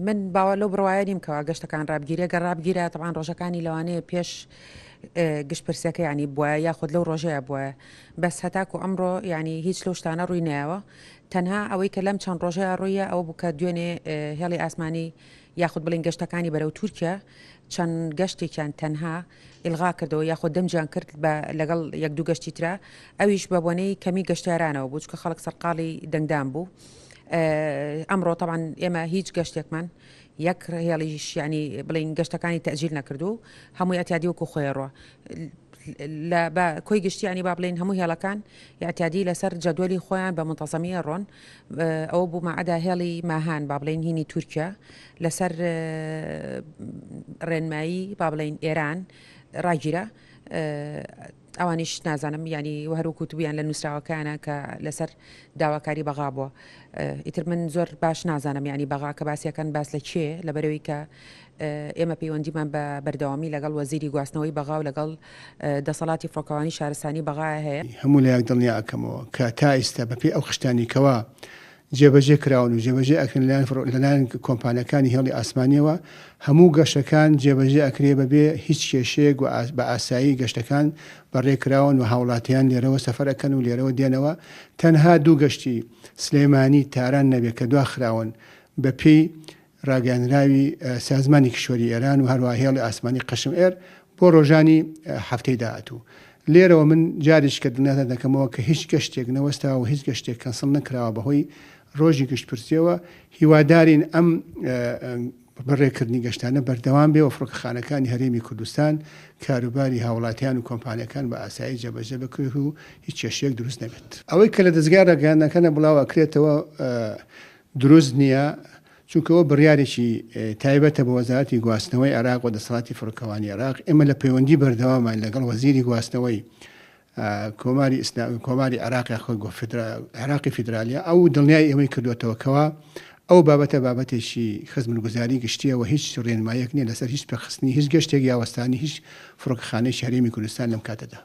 من باوە لەو بڕواایە نیمکەوە گەشتەکان ڕابگیرێ گەر ڕابگیرە تەوان ڕۆژەکانی لەوانەیە پێش گشت پرسیەکە ینی بووە یاخود لەو ڕۆژەیە بووە بەس هەتاکو ئەمڕۆ ینی هیچ لەو شتانە ڕووی نایەوە تەنها ئەوەی کە لەم چەند ڕۆژەیە ڕوویە ئەوە بووکە دوێنێ هێڵی ئاسمانی یاخود بڵین گەشتەکانی بەرەو تورکیا چەند گەشتێکیان تەنها ئلغا کردەوە یاخود دەمجیان کرد بە لەگەڵ یەک دوو گەشتی ترا ئەویش بە بۆنەی کەمی گەشتیارانەوە بوو چکە خەڵک سەرقاڵی دەنگدان بوو ئەمڕۆ طبعا ئێمە هیچ گەشتێکمان یەک هێڵیش ینی بڵین گەشتەکانی تەجیل نەکردو هەمووی ئەتیادی وەکو خۆیڕۆ لە کۆی گشتیانی با بڵین هەموو هێڵەکان یاعتیادی لەسەر جەدوەلی خۆیان بە منتەزەمیە ڕۆن ئەوە بوو مەعەدا هێڵی ماهان با بڵین هینی تورکیا لەسەر ڕێنمایی با بڵین ئێران ڕاگیرە ئەوانیش نازانم ینی هەروکو تویان لە نووسراوەکانە کە لەسەر داواکاری بەغا بووە ئیتر من زۆر باش نازانم ینی بەغا کە باسیەکەن باس لە کێ لەبەرەوەی کە ئێمە پەیوەندیمان بە بەردەوامی لەگەڵ وەزیری گواستنەوەی بەغا و لەگەڵ دەسەڵاتی فڕۆکەوانی شارستانی بەغا هەیە هەموو لایەک دڵنیا ئەکەمەوە کە تا ئێستا بەپێی ئەو خشتانی کەوا جێبەجێ کراون و جێبەجێ ئەکرن لەلایەن کۆمپانیەکانی هێڵی ئاسمانیەوە هەموو گەشتەکان جێبەجێ ئەکرێ بەبێ هیچ کێشەیەک و بە ئاسایی گەشتەکان بەڕێکراون و هاوڵاتیان لێرەوە سەفەرەکەن و لێرەوە دێنەوە تەنها دوو گەشتی سلێمانی تاران نەبێت کە دواخراون بەپێی ڕاگەاندراوی سازمانی کشوەری ئێران و هەروە هێڵی ئاسمانی قەشم ئێر بۆ ڕۆژانی هەفتەی داهاتوو لێرەوە من جاریش کە دنیادا دەکەمەوە کە هیچ گەشتێک نەوەستاوە و هیچ گەشتێک کەنسڵ نەکراوە بەهۆی ڕۆژی گشتپرسیەوە هیوادارین ئەم بەڕێکردنی گەشتانە بەردەوام بێ و فڕۆکەخانەکانی هەرێمی کوردستان کاروباری هاوڵاتیان و کۆمپانیەکان بە ئاسایی جێبەجێ بکرێت و هیچ کێشەیەک دروست نەبێت ئەوەی کە لە دەستگای ڕێگەیاندنەکانە بڵاو ئەکرێتەوە دروست نییە چونکەوە بڕیارێکی تایبەتە بە وەزارەتی گواستنەوەی عێراق و دەسەڵاتی فڕۆکەوانی عێراق ئێمە لە پەیوەندی بەردەوامان لەگەڵ وەزیری گواستنەوەی کۆماری عێراقی عێراقی فیدرالیە ئەو دڵنیای ئێمەی کردوێتەوە کەوا ئەو بابەتە بابەتێکی خزمەتگوزاری گشتیەوە هیچ ڕێنمایەک نییە لەسەر هیچ پێخستنی هیچ گەشتێک یاوەستانی هیچ فڕۆکەخانەی هەرێمی کوردستان لەم کاتەدا